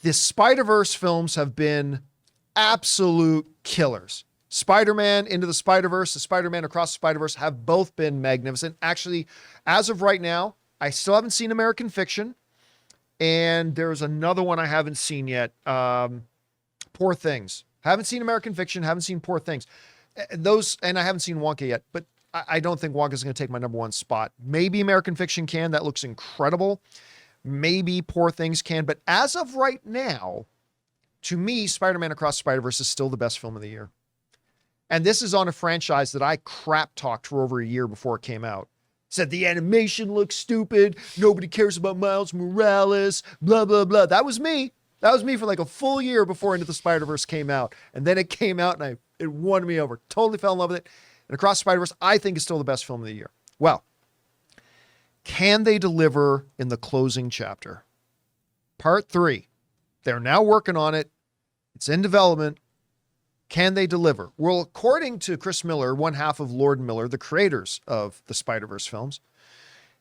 The Spider-Verse films have been absolute killers. Spider-Man Into the Spider-Verse, the Spider-Man Across the Spider-Verse have both been magnificent. Actually, as of right now, I still haven't seen American Fiction. And there's another one I haven't seen yet. Poor Things. Haven't seen American Fiction, haven't seen Poor Things. And I haven't seen Wonka yet, but I don't think Wonka's going to take my number one spot. Maybe American Fiction can. That looks incredible. Maybe Poor Things can. But as of right now, to me, Spider-Man Across the Spider-Verse is still the best film of the year. And this is on a franchise that I crap talked for over a year before it came out. Said the animation looks stupid. Nobody cares about Miles Morales. Blah, blah, blah. That was me. That was me for like a full year before Into the Spider-Verse came out. And then it came out and it won me over. Totally fell in love with it. And Across the Spider-Verse, I think is still the best film of the year. Well, can they deliver in the closing chapter? Part 3. They're now working on it. It's in development. Can they deliver? Well, according to Chris Miller, one half of Lord Miller, the creators of the Spider-Verse films,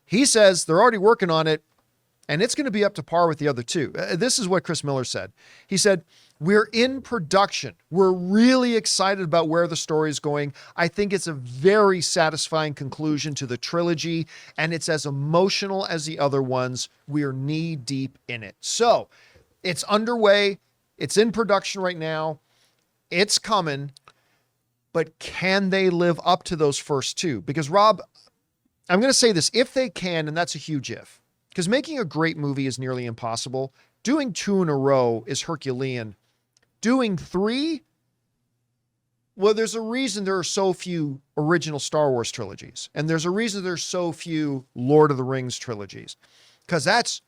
he says they're already working on it and it's going to be up to par with the other two. This is what Chris Miller said. He said, "We're in production. We're really excited about where the story is going. I think it's a very satisfying conclusion to the trilogy, and it's as emotional as the other ones. We're knee deep in it." So it's underway. It's in production right now. It's coming, but can they live up to those first two? Because Rob, I'm going to say this, if they can, and that's a huge if, because making a great movie is nearly impossible. Doing 2 in a row is Herculean. Doing 3, well, there's a reason there are so few original Star Wars trilogies. And there's a reason there's so few Lord of the Rings trilogies. Because it's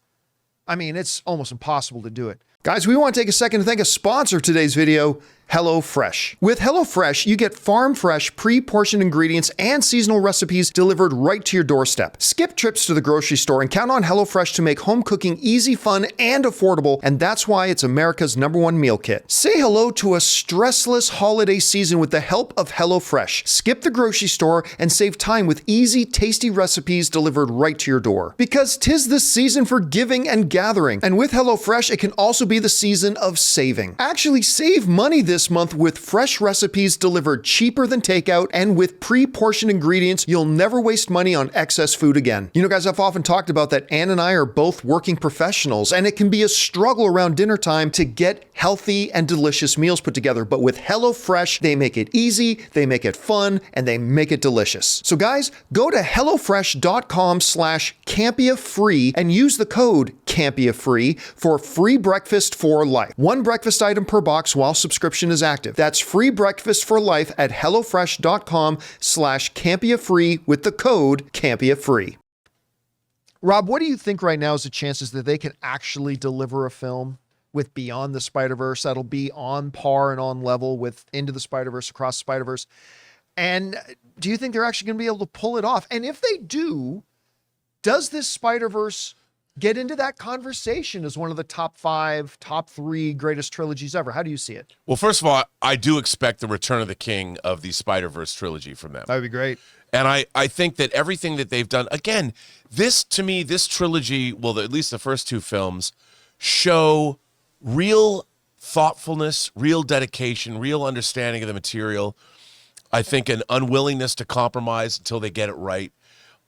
almost impossible to do it. Guys, we want to take a second to thank a sponsor of today's video, HelloFresh. With HelloFresh, you get farm-fresh, pre-portioned ingredients and seasonal recipes delivered right to your doorstep. Skip trips to the grocery store and count on HelloFresh to make home cooking easy, fun, and affordable, and that's why it's America's #1 meal kit. Say hello to a stressless holiday season with the help of HelloFresh. Skip the grocery store and save time with easy, tasty recipes delivered right to your door. Because 'tis the season for giving and gathering, and with HelloFresh, it can also be the season of saving. Actually, save money this month with fresh recipes delivered cheaper than takeout, and with pre-portioned ingredients, you'll never waste money on excess food again. You know, guys, I've often talked about that Ann and I are both working professionals, and it can be a struggle around dinner time to get healthy and delicious meals put together. But with HelloFresh, they make it easy, they make it fun, and they make it delicious. So guys, go to HelloFresh.com/CampeaFree and use the code CampeaFree for free breakfast for life. 1 breakfast item per box while subscription is active. That's free breakfast for life at HelloFresh.com/CampeaFree with the code CampeaFree. Rob, what do you think right now is the chances that they can actually deliver a film with Beyond the Spider-Verse that'll be on par and on level with Into the Spider-Verse, Across the Spider-Verse? And do you think they're actually going to be able to pull it off? And if they do, does this Spider-Verse get into that conversation as one of the top 5, top 3 greatest trilogies ever? How do you see it? Well, first of all, I do expect the Return of the King of the Spider-Verse trilogy from them. That would be great. And I think that everything that they've done, again, this trilogy, well, at least the first 2 films, show real thoughtfulness, real dedication, real understanding of the material. I think an unwillingness to compromise until they get it right.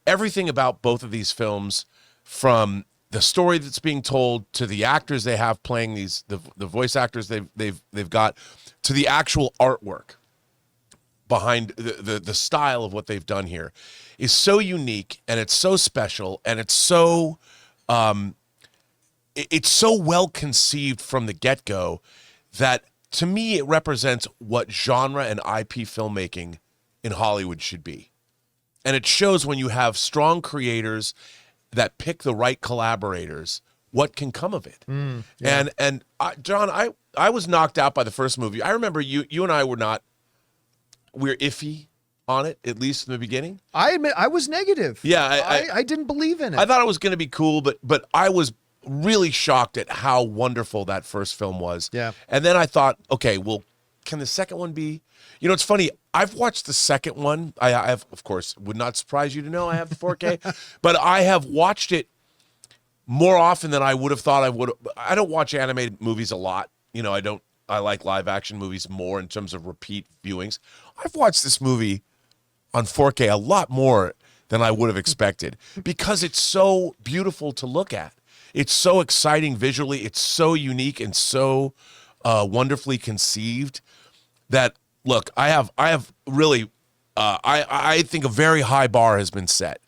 Everything about both of these films, from the story that's being told to the actors they have playing the voice actors they've got, to the actual artwork behind the style of what they've done here, is so unique, and it's so special, and it's so well conceived from the get-go that, to me, it represents what genre and IP filmmaking in Hollywood should be. And it shows when you have strong creators that pick the right collaborators, what can come of it. Yeah. And John, I was knocked out by the first movie. I remember you and I were iffy on it, at least in the beginning. I admit I was negative. Yeah, I didn't believe in it. I thought it was going to be cool, but I was really shocked at how wonderful that first film was. Yeah. And then I thought, okay, well, can the second one be? You know, it's funny. I've watched the second one. I have, of course, would not surprise you to know I have the 4K, but I have watched it more often than I would have thought I would. I don't watch animated movies a lot. You know, I like live action movies more in terms of repeat viewings. I've watched this movie on 4K a lot more than I would have expected because it's so beautiful to look at. It's so exciting visually. It's so unique and so wonderfully conceived that, look, I have really, I think a very high bar has been set.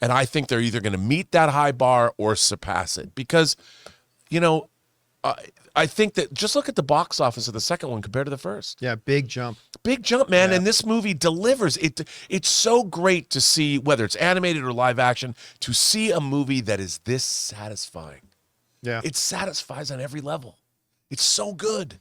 And I think they're either going to meet that high bar or surpass it because, you know, I think that just look at the box office of the second one compared to the first. Yeah, big jump. Big jump, man. Yeah. And this movie delivers. It's so great to see, whether it's animated or live action, to see a movie that is this satisfying. Yeah. It satisfies on every level. It's so good.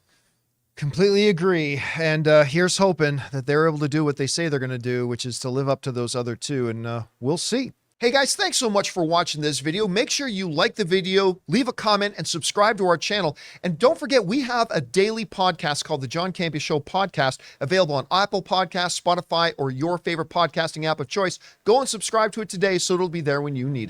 Completely agree. And here's hoping that they're able to do what they say they're going to do, which is to live up to those other two. And we'll see. Hey guys, thanks so much for watching this video. Make sure you like the video, leave a comment, and subscribe to our channel. And don't forget, we have a daily podcast called the John Campea Show podcast, available on Apple Podcasts, Spotify, or your favorite podcasting app of choice. Go and subscribe to it today so it'll be there when you need it.